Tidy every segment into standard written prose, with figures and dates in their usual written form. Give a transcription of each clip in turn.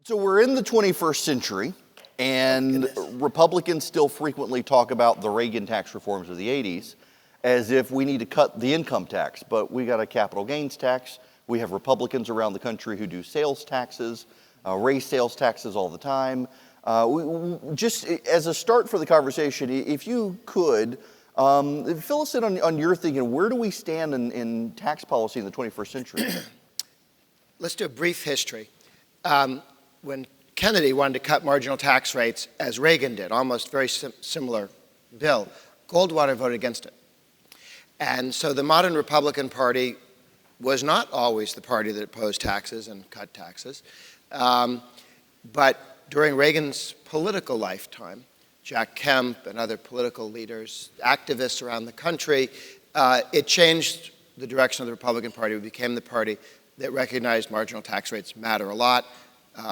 So we're in the 21st century, and Republicans still frequently talk about the Reagan tax reforms of the 80s as if we need to cut the income tax. But we got a capital gains tax. We have Republicans around the country who do sales taxes, raise sales taxes all the time. Just as a start for the conversation, if you could, fill us in on your thinking. Where do we stand in tax policy in the 21st century? Let's do a brief history. When Kennedy wanted to cut marginal tax rates, as Reagan did, almost very similar bill, Goldwater voted against it. And so the modern Republican Party was not always the party that opposed taxes and cut taxes. But during Reagan's political lifetime, Jack Kemp and other political leaders, activists around the country, it changed the direction of the Republican Party. We became the party that recognized marginal tax rates matter a lot.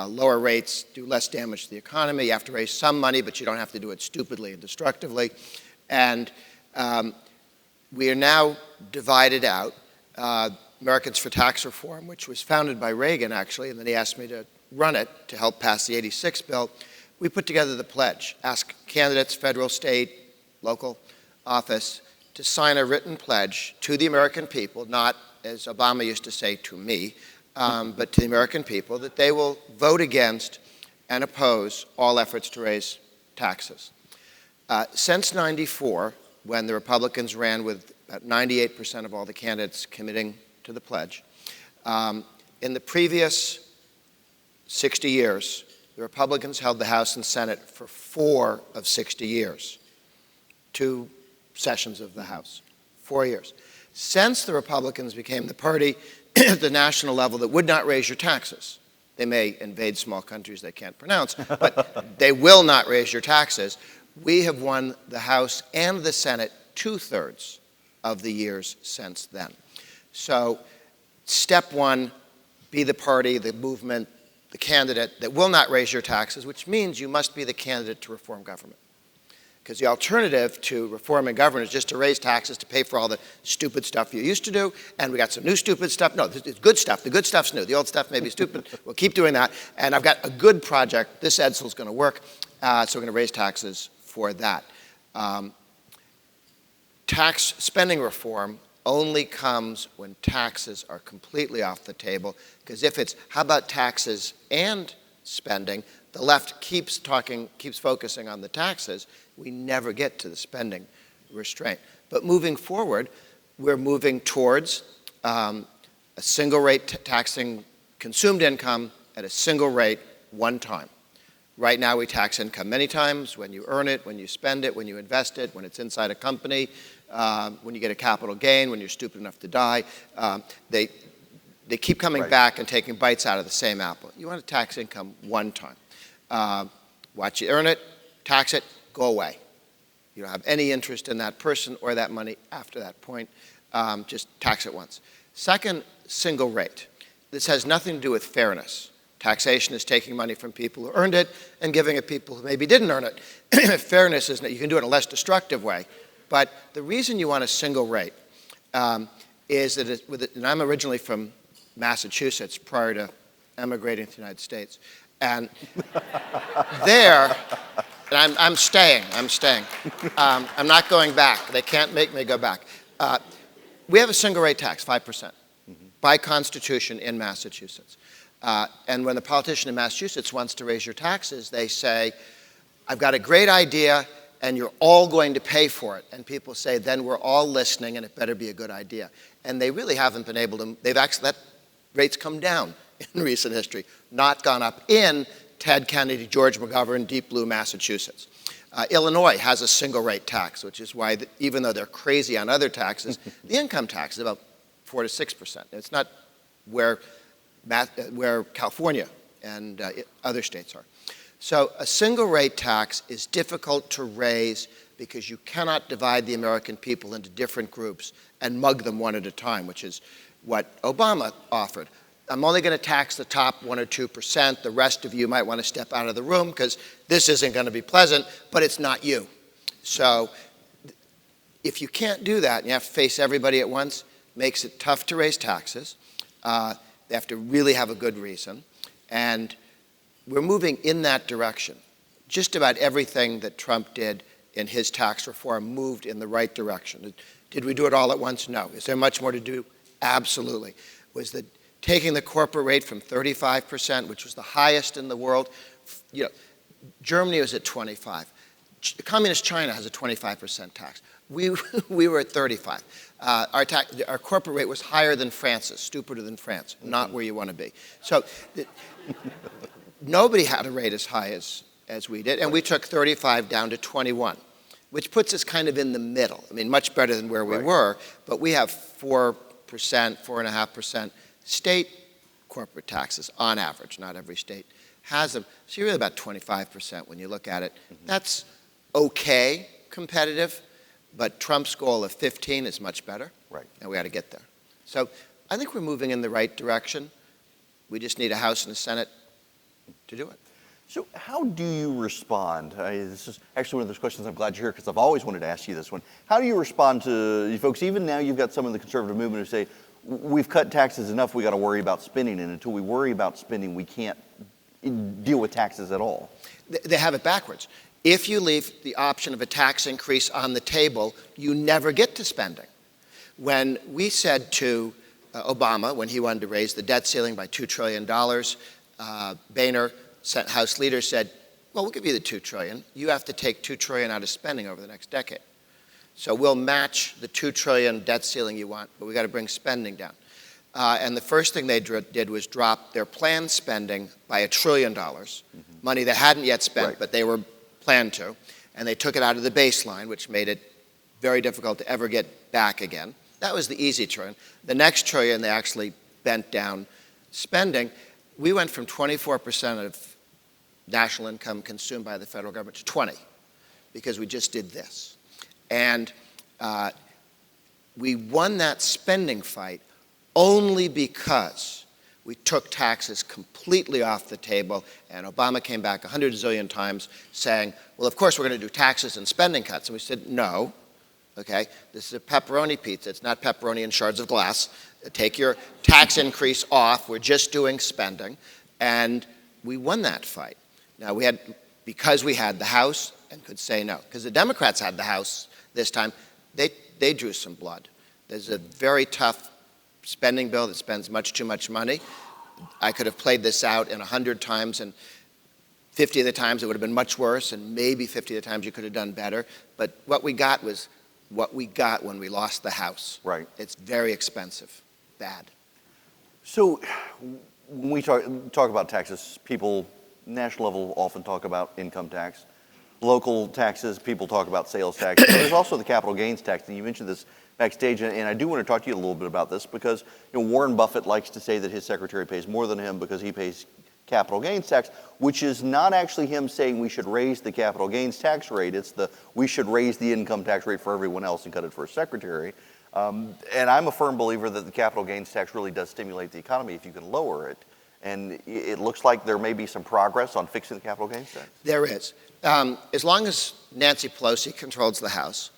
Lower rates do less damage to the economy. You have to raise some money, but you don't have to do it stupidly and destructively. And we are now divided out. Americans for Tax Reform, which was founded by Reagan, actually, and then he asked me to run it to help pass the '86 bill. We put together the pledge, ask candidates, federal, state, local office, to sign a written pledge to the American people, not, as Obama used to say, to me, but to the American people, that they will vote against and oppose all efforts to raise taxes. Since '94, when the Republicans ran with about 98% of all the candidates committing to the pledge, in the previous 60 years, the Republicans held the House and Senate for 4 of 60 years, 2 sessions of the House, 4 years. Since the Republicans became the party at the national level that would not raise your taxes, they may invade small countries they can't pronounce, but they will not raise your taxes, we have won the House and the Senate 2/3 of the years since then. So step one, be the party, the movement, the candidate that will not raise your taxes, which means you must be the candidate to reform government. Because the alternative to reforming government is just to raise taxes to pay for all the stupid stuff you used to do, and we got some new stupid stuff. No, it's good stuff. The good stuff's new. The old stuff may be stupid. We'll keep doing that. And I've got a good project. This Edsel's going to work, so we're going to raise taxes for that. Tax spending reform only comes when taxes are completely off the table, because if it's, how about taxes and spending, the left keeps focusing on the taxes, we never get to the spending restraint. But moving forward, we're moving towards a single rate taxing consumed income at a single rate one time. Right now we tax income many times: when you earn it, when you spend it, when you invest it, when it's inside a company, when you get a capital gain, when you're stupid enough to die. They keep coming back and taking bites out of the same apple. You want to tax income one time. Watch you earn it, tax it, go away. You don't have any interest in that person or that money after that point. Just tax it once. Second, single rate. This has nothing to do with fairness. Taxation is taking money from people who earned it and giving it to people who maybe didn't earn it. Fairness is that you can do it in a less destructive way. But the reason you want a single rate is that and I'm originally from Massachusetts prior to emigrating to the United States. And there, and I'm staying. I'm not going back. They can't make me go back. We have a single rate tax, 5%, by Constitution in Massachusetts. And when the politician in Massachusetts wants to raise your taxes, they say, I've got a great idea, and you're all going to pay for it. And people say, then we're all listening, and it better be a good idea. And they really haven't been able to, they've actually let rates come down in recent history, not gone up in Ted Kennedy, George McGovern, deep blue Massachusetts. Illinois has a single rate tax, which is why, even though they're crazy on other taxes, the income tax is about 4 to 6%. It's not where California and other states are. So a single rate tax is difficult to raise because you cannot divide the American people into different groups and mug them one at a time, which is what Obama offered. I'm only going to tax the top 1 or 2%. The rest of you might want to step out of the room because this isn't going to be pleasant, but it's not you. So if you can't do that and you have to face everybody at once, it makes it tough to raise taxes. They have to really have a good reason. And we're moving in that direction. Just about everything that Trump did in his tax reform moved in the right direction. Did we do it all at once? No. Is there much more to do? Absolutely. Was that taking the corporate rate from 35%, which was the highest in the world? You know, Germany was at 25. Communist China has a 25% tax. We were at 35. Our corporate rate was higher than France's, stupider than France, not where you want to be. So nobody had a rate as high as we did, and we took 35 down to 21, which puts us kind of in the middle. I mean, much better than where we were, but we have 4%, 4.5% state corporate taxes on average. Not every state has them. So you're really about 25% when you look at it. That's okay competitive, but Trump's goal of 15 is much better, and we got to get there. So I think we're moving in the right direction. We just need a House and a Senate to do it. So how do you respond? This is actually one of those questions I'm glad you're here because I've always wanted to ask you this one. How do you respond to you folks, even now you've got some in the conservative movement who say, we've cut taxes enough, we got to worry about spending, and until we worry about spending, we can't deal with taxes at all. They have it backwards. If you leave the option of a tax increase on the table, you never get to spending. When we said to Obama, when he wanted to raise the debt ceiling by $2 trillion, Boehner, House leader, said, well, we'll give you the $2 trillion. You have to take $2 trillion out of spending over the next decade. So we'll match the $2 trillion debt ceiling you want, but we got to bring spending down. And the first thing they did was drop their planned spending by $1 trillion, money they hadn't yet spent, but they were planned to. And they took it out of the baseline, which made it very difficult to ever get back again. That was the easy trillion. The next trillion, they actually bent down spending. We went from 24% of national income consumed by the federal government to 20, because we just did this. And we won that spending fight only because we took taxes completely off the table, and Obama came back 100 zillion times saying, well, of course we're going to do taxes and spending cuts. And we said, no, okay, this is a pepperoni pizza. It's not pepperoni in shards of glass. Take your tax increase off. We're just doing spending. And we won that fight. Now, because we had the House and could say no. Because the Democrats had the House this time, they drew some blood. There's a very tough spending bill that spends much too much money. I could have played this out in 100 times, and 50 of the times it would have been much worse, and maybe 50 of the times you could have done better. But what we got was what we got when we lost the House. Right. It's very expensive. Bad. So when we talk about taxes, people, national level, often talk about income tax. Local taxes, people talk about sales tax. But there's also the capital gains tax, and you mentioned this backstage, and I do want to talk to you a little bit about this because Warren Buffett likes to say that his secretary pays more than him because he pays capital gains tax, which is not actually him saying we should raise the capital gains tax rate. It's we should raise the income tax rate for everyone else and cut it for a secretary. And I'm a firm believer that the capital gains tax really does stimulate the economy if you can lower it. And it looks like there may be some progress on fixing the capital gains tax. There is. As long as Nancy Pelosi controls the House,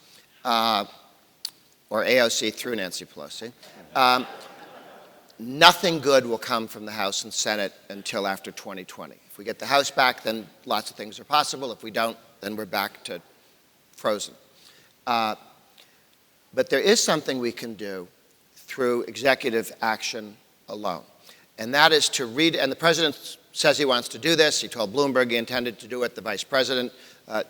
or AOC through Nancy Pelosi, nothing good will come from the House and Senate until after 2020. If we get the House back, then lots of things are possible. If we don't, then we're back to frozen. But there is something we can do through executive action alone. And that is to read, and the president says he wants to do this. He told Bloomberg he intended to do it. The vice president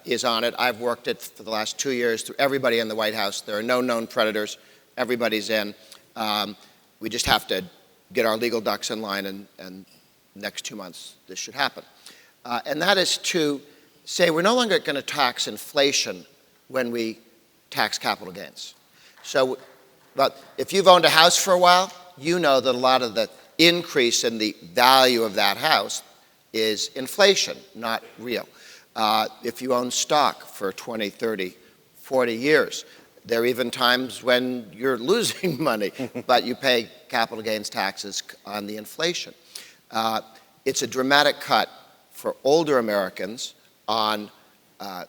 is on it. I've worked it for the last 2 years through everybody in the White House. There are no known predators. Everybody's in. We just have to get our legal ducks in line, and next 2 months this should happen. And that is to say we're no longer going to tax inflation when we tax capital gains. So, but if you've owned a house for a while, you know that a lot of the increase in the value of that house is inflation, not real. If you own stock for 20, 30, 40 years, there are even times when you're losing money, but you pay capital gains taxes on the inflation. It's a dramatic cut for older Americans on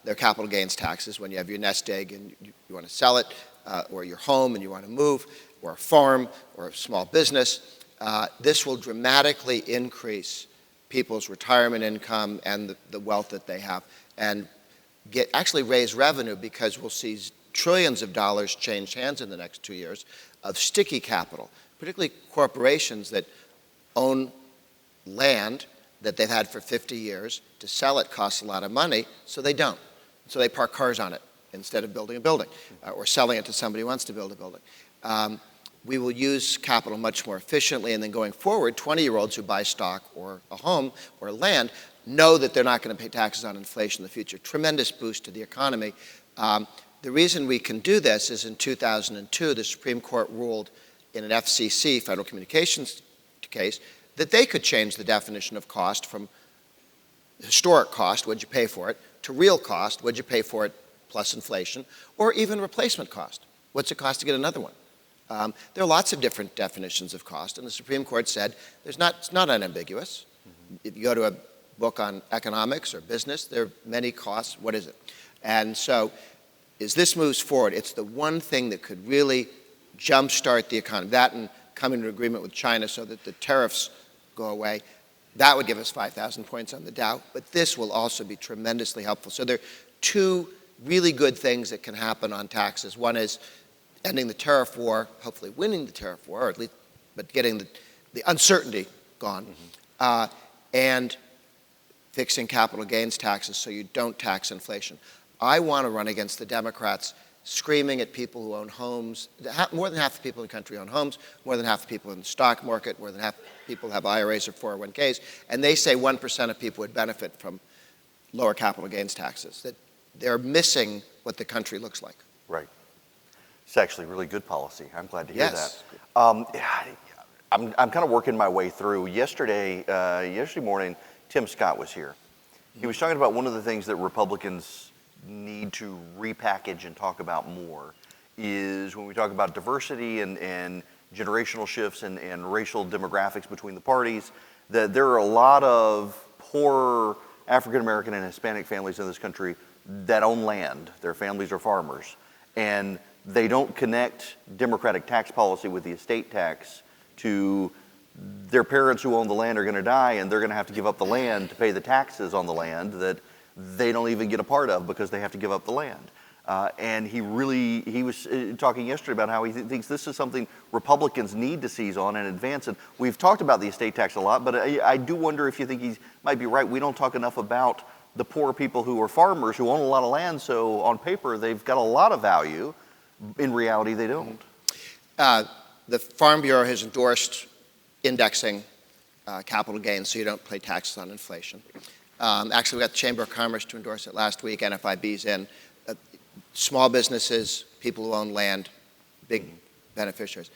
their capital gains taxes when you have your nest egg and you want to sell it, or your home and you want to move, or a farm, or a small business. This will dramatically increase people's retirement income and the wealth that they have, and actually raise revenue, because we'll see trillions of dollars change hands in the next 2 years of sticky capital, particularly corporations that own land that they've had for 50 years. To sell it costs a lot of money, so they don't. So they park cars on it instead of building a building, or selling it to somebody who wants to build a building. We will use capital much more efficiently, and then going forward, 20-year-olds who buy stock or a home or land know that they're not going to pay taxes on inflation in the future. Tremendous boost to the economy. The reason we can do this is in 2002, the Supreme Court ruled in an FCC, Federal Communications case, that they could change the definition of cost from historic cost, what'd you pay for it, to real cost, what'd you pay for it plus inflation, or even replacement cost. What's it cost to get another one? There are lots of different definitions of cost, and the Supreme Court said it's not unambiguous. If you go to a book on economics or business, there are many costs. What is it? And so as this moves forward, it's the one thing that could really jumpstart the economy. That and coming to an agreement with China so that the tariffs go away. That would give us 5,000 points on the Dow, but this will also be tremendously helpful. So there are two really good things that can happen on taxes. One is ending the tariff war, hopefully winning the tariff war, or at least, but getting the uncertainty gone, and fixing capital gains taxes so you don't tax inflation. I want to run against the Democrats screaming at people who own homes. More than half the people in the country own homes, more than half the people in the stock market, more than half the people have IRAs or 401ks, and they say 1% of people would benefit from lower capital gains taxes, that they're missing what the country looks like. Right. It's actually really good policy. I'm glad to hear Yes. that. I'm kind of working my way through. Yesterday morning, Tim Scott was here. He was talking about one of the things that Republicans need to repackage and talk about more is when we talk about diversity and generational shifts and racial demographics between the parties, that there are a lot of poor African American and Hispanic families in this country that own land. Their families are farmers. And they don't connect Democratic tax policy with the estate tax to their parents who own the land are going to die, and they're going to have to give up the land to pay the taxes on the land that they don't even get a part of because they have to give up the land. And he was talking yesterday about how he thinks this is something Republicans need to seize on and advance. And we've talked about the estate tax a lot, but I do wonder if you think he might be right. We don't talk enough about the poor people who are farmers who own a lot of land, so on paper they've got a lot of value. In reality, they don't. The Farm Bureau has endorsed indexing capital gains so you don't pay taxes on inflation. Actually, we got the Chamber of Commerce to endorse it last week. NFIB's in. Small businesses, people who own land, big beneficiaries.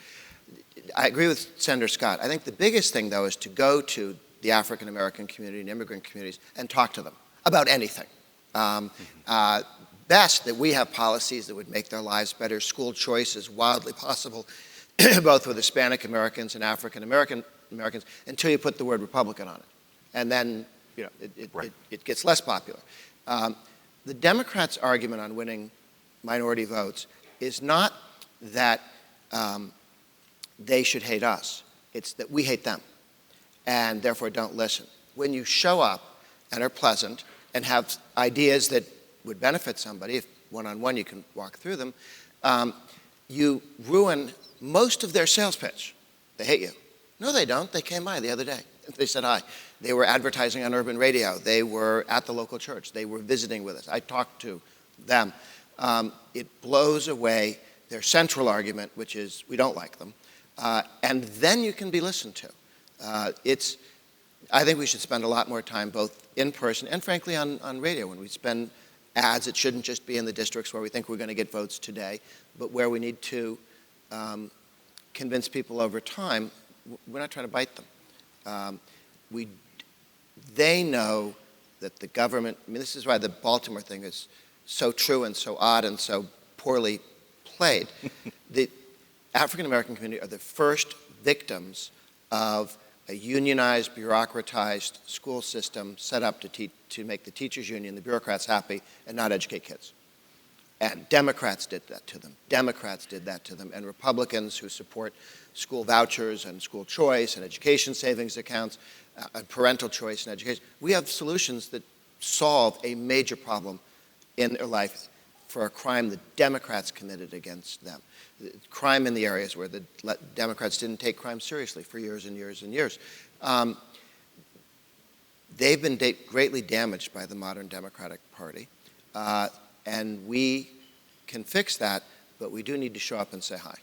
I agree with Senator Scott. I think the biggest thing, though, is to go to the African American community and immigrant communities and talk to them about anything. Best that we have policies that would make their lives better. School choice is wildly possible, both with Hispanic Americans and African Americans, until you put the word Republican on it. And then it gets less popular. The Democrats' argument on winning minority votes is not that they should hate us. It's that we hate them and therefore don't listen. When you show up and are pleasant and have ideas that would benefit somebody, if one-on-one you can walk through them, you ruin most of their sales pitch. They hate you. No, they don't. They came by the other day. They said hi. They were advertising on urban radio. They were at the local church. They were visiting with us. I talked to them. It blows away their central argument, which is we don't like them. And then you can be listened to. I think we should spend a lot more time both in person and frankly on radio. When we spend ads, it shouldn't just be in the districts where we think we're going to get votes today, but where we need to convince people over time. We're not trying to bite them. They know that the government, this is why the Baltimore thing is so true and so odd and so poorly played. The African American community are the first victims of a unionized, bureaucratized school system set up to make the teachers union, the bureaucrats happy, and not educate kids. And Democrats did that to them. Democrats did that to them. And Republicans who support school vouchers and school choice and education savings accounts parental choice in education. We have solutions that solve a major problem in their life for a crime that Democrats committed against them. Crime in the areas where the Democrats didn't take crime seriously for years and years and years. They've been greatly damaged by the modern Democratic Party, and we can fix that, but we do need to show up and say hi.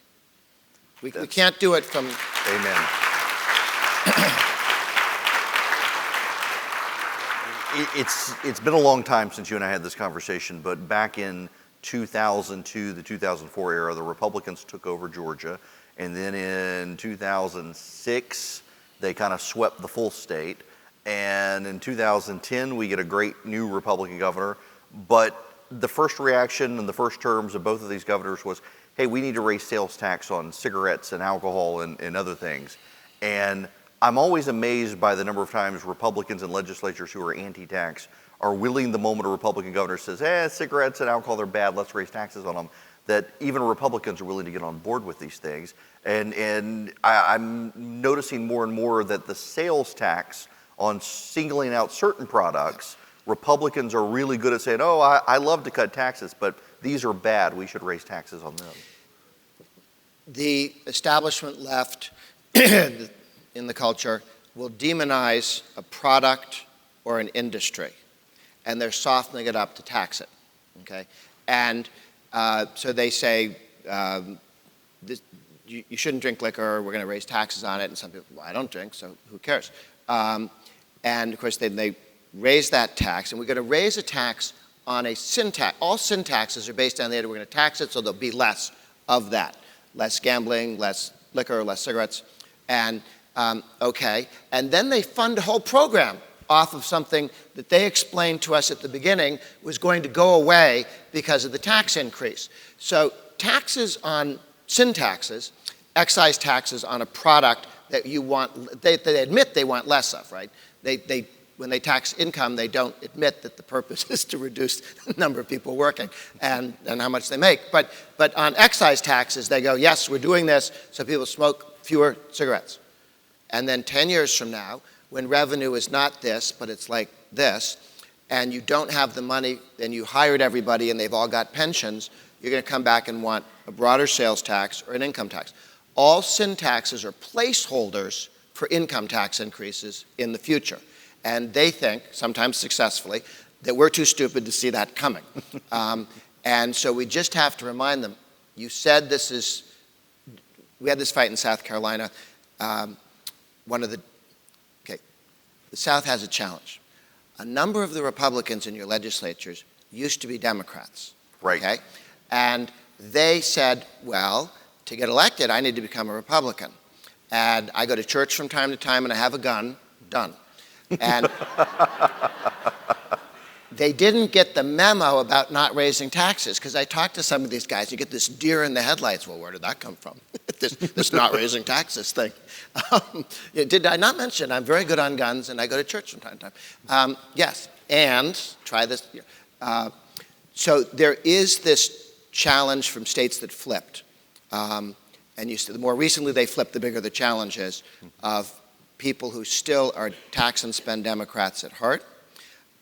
We can't do it from... Amen. It's been a long time since you and I had this conversation, but back in 2002, the 2004 era, the Republicans took over Georgia, and then in 2006, they kind of swept the full state. And in 2010, we get a great new Republican governor, but the first reaction in the first terms of both of these governors was, hey, we need to raise sales tax on cigarettes and alcohol and other things. And I'm always amazed by the number of times Republicans and legislatures who are anti-tax are willing, the moment a Republican governor says, cigarettes and alcohol are bad, let's raise taxes on them, that even Republicans are willing to get on board with these things. And I'm noticing more and more that the sales tax on singling out certain products, Republicans are really good at saying, oh, I love to cut taxes, but these are bad, we should raise taxes on them. The establishment left in the culture will demonize a product or an industry, and they're softening it up to tax it, okay? And so they say, you shouldn't drink liquor, we're gonna raise taxes on it, and some people, well, I don't drink, so who cares? And of course, they raise that tax, and we're gonna raise a tax on a sin tax. All sin taxes are based on the idea we're gonna tax it, so there'll be less of that. Less gambling, less liquor, less cigarettes, and okay. And then they fund a whole program off of something that they explained to us at the beginning was going to go away because of the tax increase. So taxes on sin taxes, excise taxes on a product that you want, they admit they want less of, right? When they tax income, they don't admit that the purpose is to reduce the number of people working and how much they make. But on excise taxes, they go, yes, we're doing this so people smoke fewer cigarettes. And then 10 years from now, when revenue is not this, but it's like this, and you don't have the money, and you hired everybody and they've all got pensions, you're going to come back and want a broader sales tax or an income tax. All sin taxes are placeholders for income tax increases in the future. And they think, sometimes successfully, that we're too stupid to see that coming. And so we just have to remind them, you said this is, we had this fight in South Carolina. The South has a challenge. A number of the Republicans in your legislatures used to be Democrats. Right. Okay? And they said, well, to get elected, I need to become a Republican. And I go to church from time to time and I have a gun, done. And they didn't get the memo about not raising taxes, because I talked to some of these guys, you get this deer in the headlights. Well, where did that come from? this not raising taxes thing. Did I not mention I'm very good on guns and I go to church from time to time? Yes, and try this. So there is this challenge from states that flipped. And you see, the more recently they flipped, the bigger the challenge is of people who still are tax and spend Democrats at heart,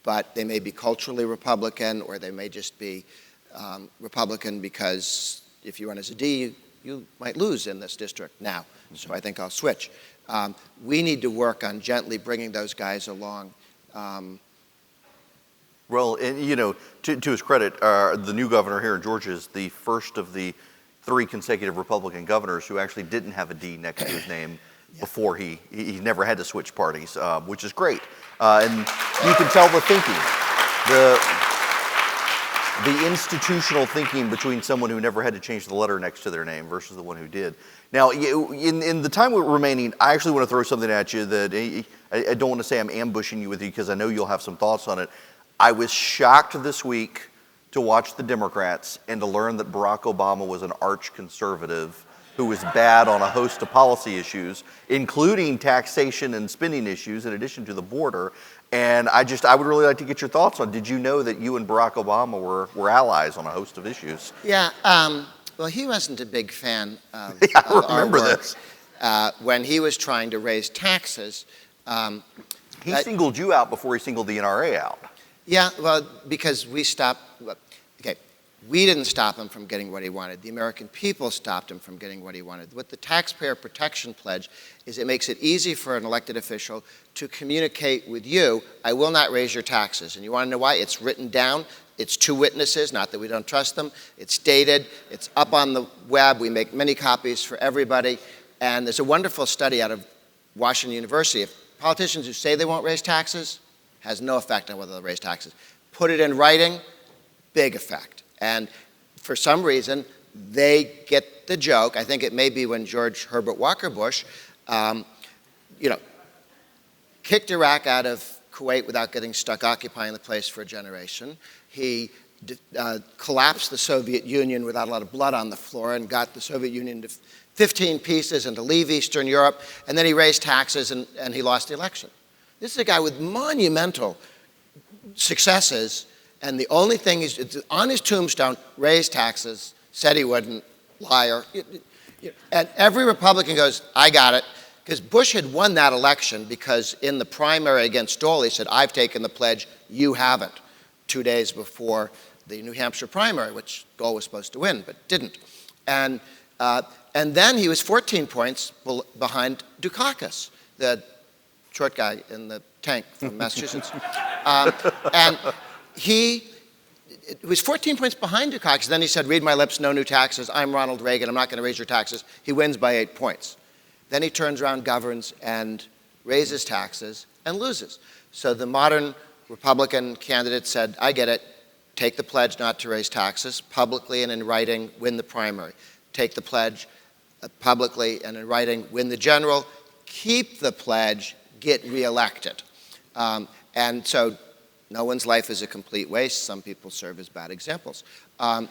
but they may be culturally Republican, or they may just be Republican because if you run as a D, you might lose in this district now. So I think I'll switch. We need to work on gently bringing those guys along. Well, and you know, to his credit, the new governor here in Georgia is the first of the 3 consecutive Republican governors who actually didn't have a D next to his name. Yeah. Before he never had to switch parties, which is great. And you can tell the thinking, the institutional thinking between someone who never had to change the letter next to their name versus the one who did. Now, in the time remaining, I actually want to throw something at you that I don't want to say I'm ambushing you with you, because I know you'll have some thoughts on it. I was shocked this week to watch the Democrats and to learn that Barack Obama was an arch conservative who was bad on a host of policy issues, including taxation and spending issues, in addition to the border. And I would really like to get your thoughts on, did you know that you and Barack Obama were allies on a host of issues? Yeah, well, he wasn't a big fan of, yeah, I of remember our work. This. When he was trying to raise taxes, He singled you out before he singled the NRA out. Yeah, well, because we stopped, okay, we didn't stop him from getting what he wanted. The American people stopped him from getting what he wanted. What the Taxpayer Protection Pledge is, it makes it easy for an elected official to communicate with you, I will not raise your taxes. And you want to know why? It's written down. It's 2 witnesses, not that we don't trust them. It's dated. It's up on the web. We make many copies for everybody. And there's a wonderful study out of Washington University. If politicians who say they won't raise taxes, has no effect on whether they'll raise taxes. Put it in writing, big effect. And for some reason, they get the joke. I think it may be when George Herbert Walker Bush, kicked Iraq out of Kuwait without getting stuck occupying the place for a generation. He collapsed the Soviet Union without a lot of blood on the floor and got the Soviet Union to 15 pieces and to leave Eastern Europe. And then he raised taxes and he lost the election. This is a guy with monumental successes, and the only thing is, on his tombstone, raised taxes, said he wouldn't, liar. And every Republican goes, I got it. Because Bush had won that election because in the primary against Dole, he said, I've taken the pledge, you haven't, 2 days before the New Hampshire primary, which Dole was supposed to win, but didn't. And then he was 14 points behind Dukakis, the short guy in the tank from Massachusetts. And he was 14 points behind Dukakis. Then he said, read my lips, no new taxes. I'm Ronald Reagan. I'm not going to raise your taxes. He wins by 8 points. Then he turns around, governs, and raises taxes and loses. So the modern Republican candidate said, I get it. Take the pledge not to raise taxes, publicly and in writing, win the primary. Take the pledge publicly and in writing, win the general. Keep the pledge, get reelected. And so no one's life is a complete waste. Some people serve as bad examples. And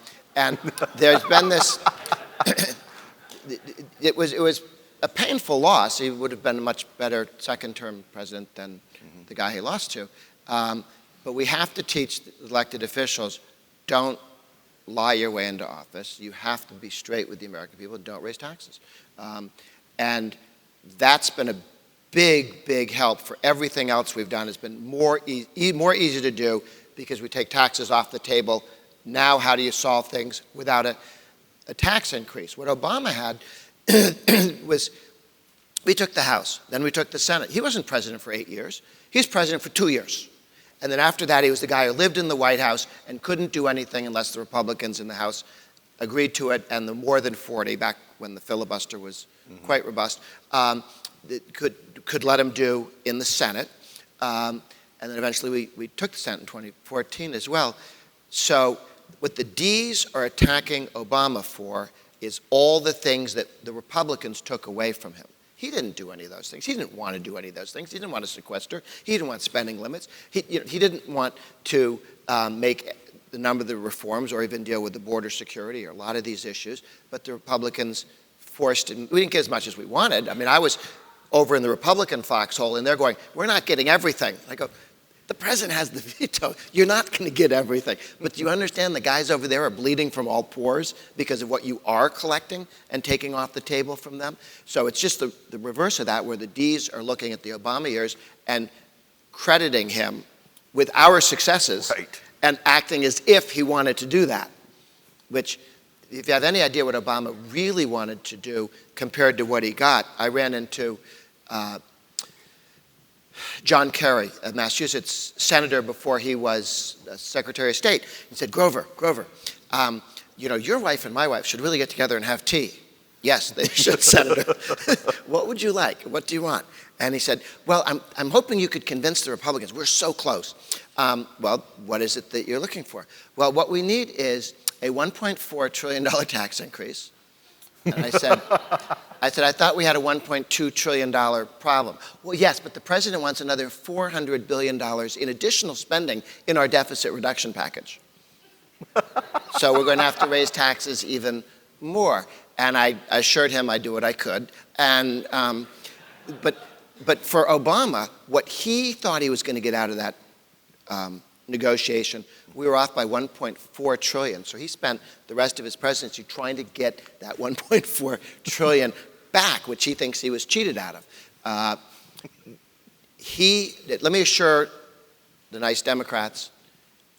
there's been this, it was a painful loss. He would have been a much better second-term president than the guy he lost to. But we have to teach elected officials, don't lie your way into office. You have to be straight with the American people. Don't raise taxes. And that's been a big, big help for everything else we've done. It's been more easy to do because we take taxes off the table. Now how do you solve things without a tax increase? What Obama had was, we took the House, then we took the Senate. He wasn't president for 8 years. He was president for 2 years. And then after that, he was the guy who lived in the White House and couldn't do anything unless the Republicans in the House agreed to it, and the more than 40, back when the filibuster was quite robust, could let him do in the Senate. And then eventually we took the Senate in 2014 as well. So what the Ds are attacking Obama for is all the things that the Republicans took away from him. He didn't do any of those things. He didn't want to do any of those things. He didn't want to sequester. He didn't want spending limits. He didn't want to make the number of the reforms or even deal with the border security or a lot of these issues. But the Republicans forced him. We didn't get as much as we wanted. I mean, I was over in the Republican foxhole, and they're going, we're not getting everything. I go, the president has the veto. You're not going to get everything. But do you understand the guys over there are bleeding from all pores because of what you are collecting and taking off the table from them? So it's just the reverse of that, where the Ds are looking at the Obama years and crediting him with our successes and acting as if he wanted to do that, which, if you have any idea what Obama really wanted to do compared to what he got, I ran into John Kerry, a Massachusetts senator before he was Secretary of State. He said, Grover, your wife and my wife should really get together and have tea. Yes, they should, Senator. What would you like? What do you want? And he said, well, I'm hoping you could convince the Republicans. We're so close. Well, what is it that you're looking for? Well, what we need is a $1.4 trillion tax increase. And I said, I thought we had a $1.2 trillion problem. Well, yes, but the president wants another $400 billion in additional spending in our deficit reduction package. So we're going to have to raise taxes even more. And I assured him I'd do what I could. And, but for Obama, what he thought he was going to get out of that negotiation, we were off by $1.4 trillion. So he spent the rest of his presidency trying to get that $1.4 trillion back, which he thinks he was cheated out of. let me assure the nice Democrats,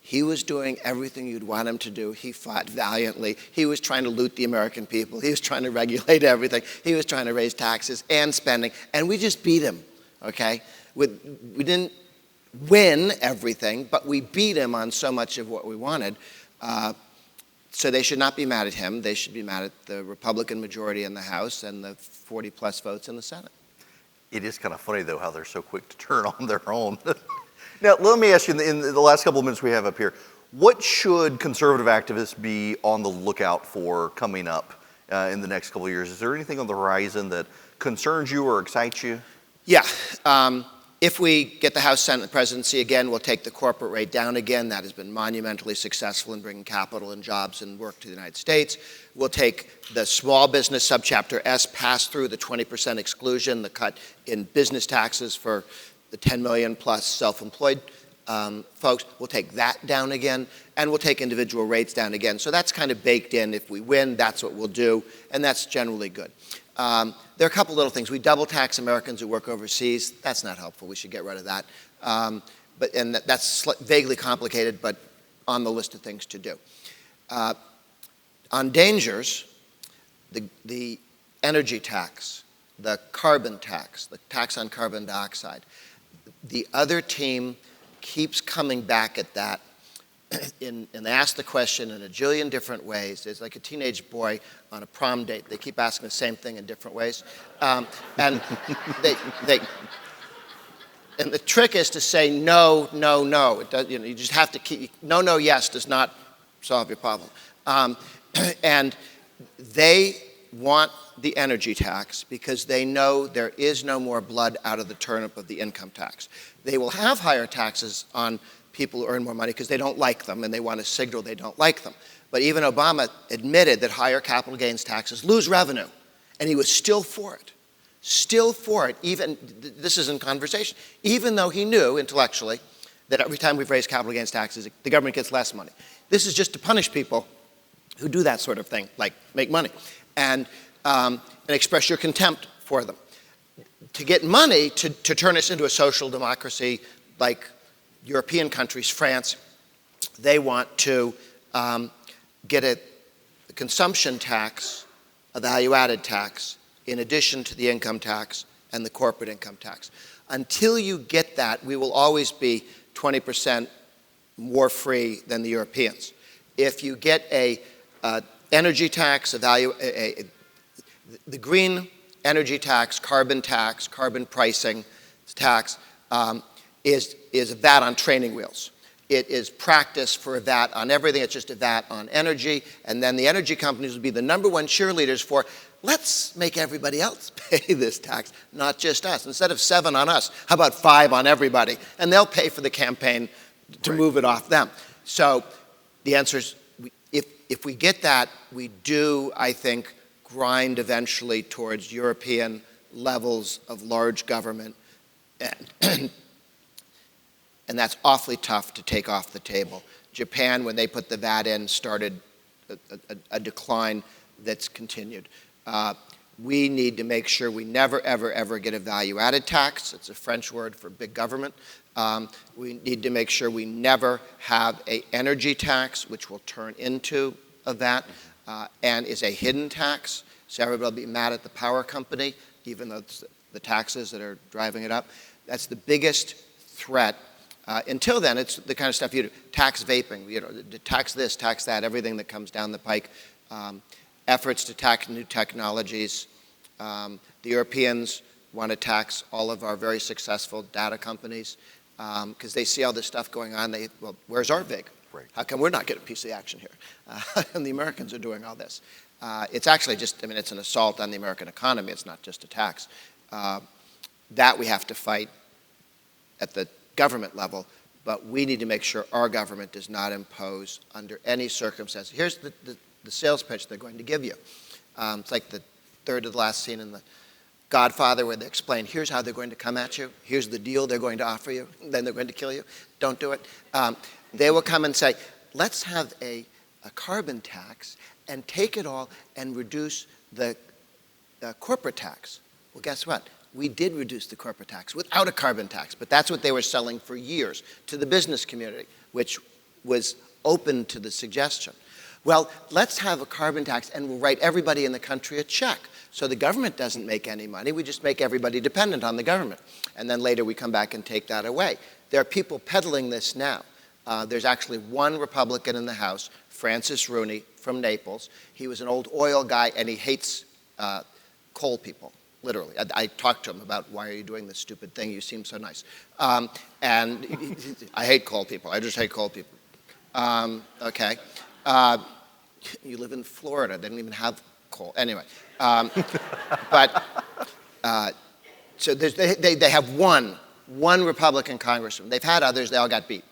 he was doing everything you'd want him to do. He fought valiantly. He was trying to loot the American people. He was trying to regulate everything. He was trying to raise taxes and spending, and we just beat him, okay? We didn't win everything, but we beat him on so much of what we wanted. So they should not be mad at him. They should be mad at the Republican majority in the House and the 40-plus votes in the Senate. It is kind of funny, though, how they're so quick to turn on their own. Now, let me ask you, in the last couple of minutes we have up here, what should conservative activists be on the lookout for coming up in the next couple of years? Is there anything on the horizon that concerns you or excites you? Yeah. If we get the House, Senate, and presidency again, we'll take the corporate rate down again. That has been monumentally successful in bringing capital and jobs and work to the United States. We'll take the small business subchapter S, pass through the 20% exclusion, the cut in business taxes for the 10 million plus self-employed folks. We'll take that down again, and we'll take individual rates down again. So that's kind of baked in. If we win, that's what we'll do, and that's generally good. There are a couple little things. We double tax Americans who work overseas. That's not helpful. We should get rid of that. That's vaguely complicated, but on the list of things to do. On dangers, the energy tax, the carbon tax, the tax on carbon dioxide, the other team keeps coming back at that. And they ask the question in a jillion different ways. It's like a teenage boy on a prom date. They keep asking the same thing in different ways. And and the trick is to say no, no, no. It does, you just have to keep, no, no, yes does not solve your problem. And they want the energy tax because they know there is no more blood out of the turnip of the income tax. They will have higher taxes on people who earn more money because they don't like them and they want to signal they don't like them. But even Obama admitted that higher capital gains taxes lose revenue, and he was still for it. Still for it, even, this is in conversation, even though he knew intellectually that every time we've raised capital gains taxes, the government gets less money. This is just to punish people who do that sort of thing, like make money, and express your contempt for them. To get money to turn us into a social democracy like European countries, France, they want to get a consumption tax, a value-added tax, in addition to the income tax and the corporate income tax. Until you get that, we will always be 20% more free than the Europeans. If you get a energy tax, the green energy tax, carbon pricing tax, is a VAT on training wheels. It is practice for a VAT on everything. It's just a VAT on energy. And then the energy companies will be the #1 cheerleaders for, let's make everybody else pay this tax, not just us. Instead of 7 on us, how about 5 on everybody? And they'll pay for the campaign to move it off them. So the answer is, if we get that, we do, I think, grind eventually towards European levels of large government. And that's awfully tough to take off the table. Japan, when they put the VAT in, started a decline that's continued. We need to make sure we never, ever, ever get a value-added tax. It's a French word for big government. We need to make sure we never have an energy tax, which will turn into a VAT, and is a hidden tax. So everybody will be mad at the power company, even though it's the taxes that are driving it up. That's the biggest threat. Until then, it's the kind of stuff you do. Tax vaping, tax this, tax that, everything that comes down the pike. Efforts to tax new technologies. The Europeans want to tax all of our very successful data companies because they see all this stuff going on. Well, where's our vig? Right. How come we're not getting a piece of the action here? And the Americans are doing all this. It's actually just, it's an assault on the American economy. It's not just a tax. That we have to fight at the government level, but we need to make sure our government does not impose under any circumstance. Here's the sales pitch they're going to give you. It's like the third to the last scene in The Godfather where they explain, here's how they're going to come at you, here's the deal they're going to offer you, then they're going to kill you. Don't do it. They will come and say, let's have a carbon tax and take it all and reduce the corporate tax. Well, guess what? we did reduce the corporate tax without a carbon tax, but that's what they were selling for years to the business community, which was open to the suggestion. Well, let's have a carbon tax and we'll write everybody in the country a check. So the government doesn't make any money, we just make everybody dependent on the government. And then later we come back and take that away. There are people peddling this now. There's actually one Republican in the House, Francis Rooney from Naples. He was an old oil guy and he hates coal people, literally. I talked to him about, why are you doing this stupid thing? You seem so nice. I hate coal people. I just hate coal people. Okay. You live in Florida. They don't even have coal. Anyway. So they have one Republican congressman. They've had others. They all got beat.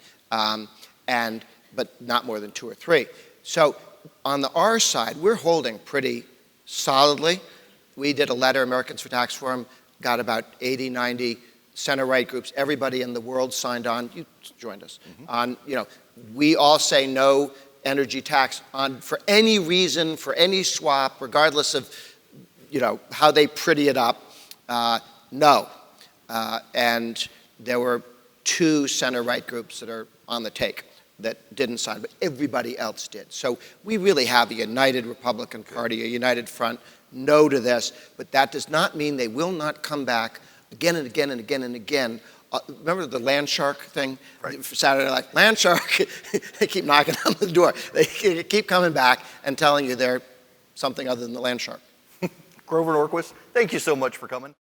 But not more than 2 or 3. So on the R side, we're holding pretty solidly. We did a letter, Americans for Tax Reform, got about 80, 90 center-right groups. Everybody in the world signed on. You joined us. On, we all say no energy tax for any reason, for any swap, regardless of, how they pretty it up. No. And there were 2 center-right groups that are on the take that didn't sign, but everybody else did. So we really have a united Republican Party, a united front, no to this, but that does not mean they will not come back again and again and again and again. Remember the land shark thing? Right. For Saturday Night, land shark, they keep knocking on the door. They keep coming back and telling you they're something other than the land shark. Grover Norquist, thank you so much for coming.